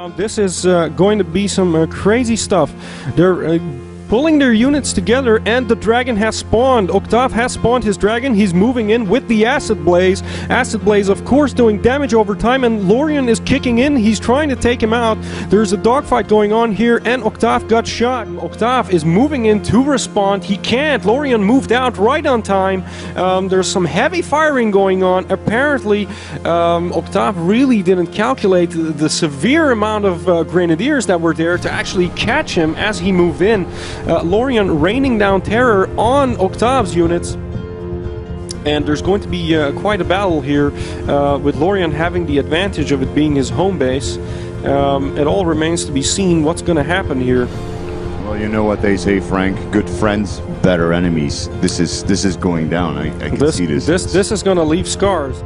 This is going to be some crazy stuff. They're pulling their units together, and the dragon has spawned. Octave has spawned his dragon. He's moving in with the Acid Blaze. Acid Blaze, of course, doing damage over time, and Lorien is kicking in. He's trying to take him out. There's a dogfight going on here, and Octave got shot. Octave is moving in to respond. He can't. Lorien moved out right on time. There's some heavy firing going on. Apparently, Octave really didn't calculate the severe amount of grenadiers that were there to actually catch him as he moved in. Lorien raining down terror on Octave's units, and there's going to be quite a battle here with Lorien having the advantage of it being his home base. It all remains to be seen what's going to happen here. Well, you know what they say, Frank. Good friends, better enemies. This is going down. I can see this. This is going to leave scars.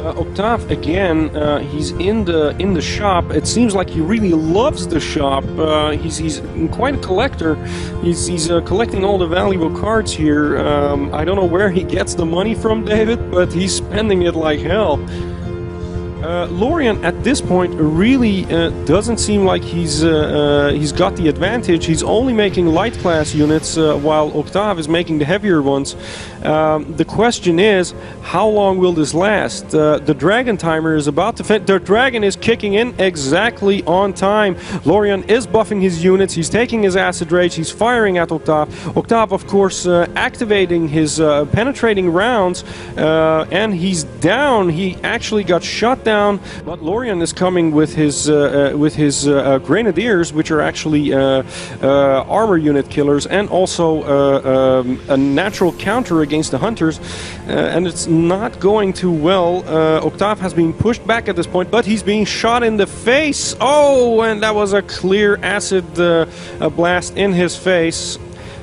Octave again, he's in the shop. It seems like he really loves the shop. He's quite a collector. He's collecting all the valuable cards here. I don't know where he gets the money from, David, but he's spending it like hell. Lorien at this point really doesn't seem like he's got the advantage. He's only making light class units while Octave is making the heavier ones. The question is, how long will this last? The dragon timer is about to finish. The dragon is kicking in exactly on time. Lorien is buffing his units. He's taking his acid rage. He's firing at Octave. Octave, of course, activating his penetrating rounds, and he's down. He actually got shot down, but Lorien is coming with his grenadiers, which are actually armor unit killers, and also a natural counter against the hunters, and it's not going too well. Octave has been pushed back at this point, but he's being shot in the face. Oh, and that was a clear acid blast in his face.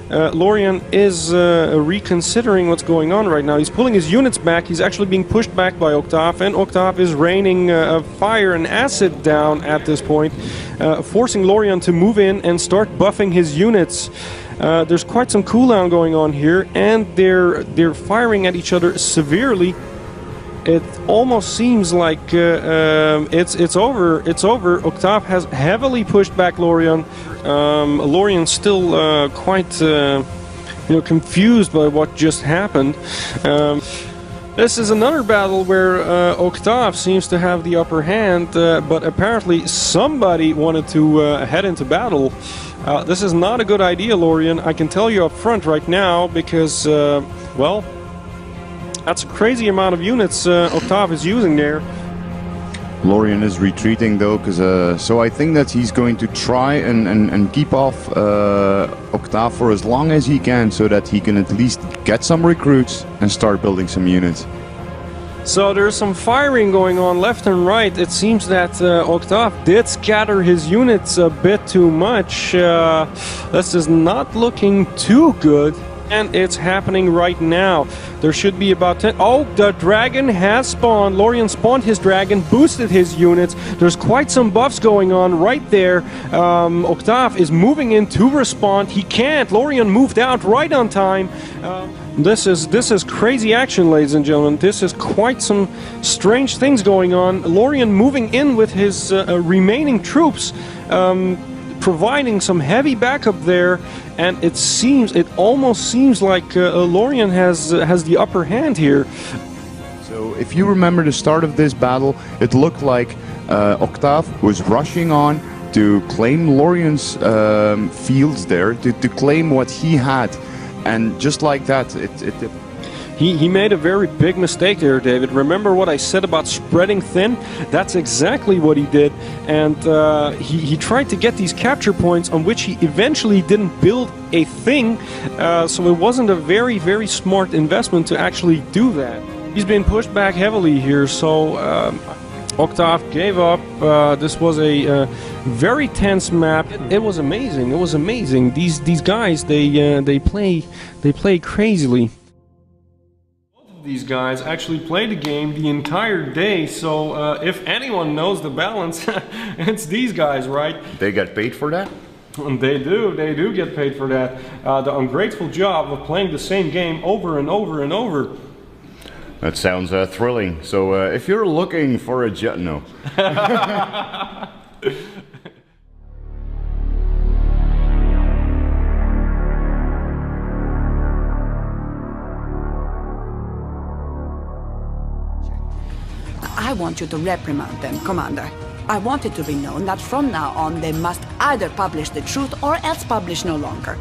Lorien is reconsidering what's going on right now. He's pulling his units back. He's actually being pushed back by Octave, and Octave is raining fire and acid down at this point, forcing Lorien to move in and start buffing his units. There's quite some cooldown going on here, and they're firing at each other severely. It almost seems like it's over. It's over. Octave has heavily pushed back Lorien. Lorien's still quite confused by what just happened. This is another battle where Octave seems to have the upper hand, but apparently somebody wanted to head into battle. This is not a good idea, Lorien. I can tell you up front right now, because, well, that's a crazy amount of units Octave is using there. Lorien is retreating though, because so I think that he's going to try and keep off Octave for as long as he can, so that he can at least get some recruits and start building some units. So there's some firing going on left and right. It seems that Octave did scatter his units a bit too much. This is not looking too good. And it's happening right now. There should be about 10. Oh, the dragon has spawned. Lorien spawned his dragon, boosted his units. There's quite some buffs going on right there. Octave is moving in to respond. He can't. Lorien moved out right on time. This is crazy action, ladies and gentlemen. This is quite some strange things going on. Lorien moving in with his remaining troops, providing some heavy backup there, and it almost seems like Lorien has the upper hand here. So if you remember the start of this battle, it looked like Octave was rushing on to claim Lorien's fields there, to claim what he had, and just like that, He made a very big mistake there, David. Remember what I said about spreading thin? That's exactly what he did. And he tried to get these capture points on which he eventually didn't build a thing. So it wasn't a very, very smart investment to actually do that. He's been pushed back heavily here, so Octave gave up. This was a very tense map. It was amazing. It was amazing. These guys, they play crazily. These guys actually played the game the entire day, so if anyone knows the balance, it's these guys, right? They get paid for that? They do get paid for that. The ungrateful job of playing the same game over and over and over. That sounds thrilling. So if you're looking for a job, no. I want you to reprimand them, Commander. I want it to be known that from now on they must either publish the truth or else publish no longer.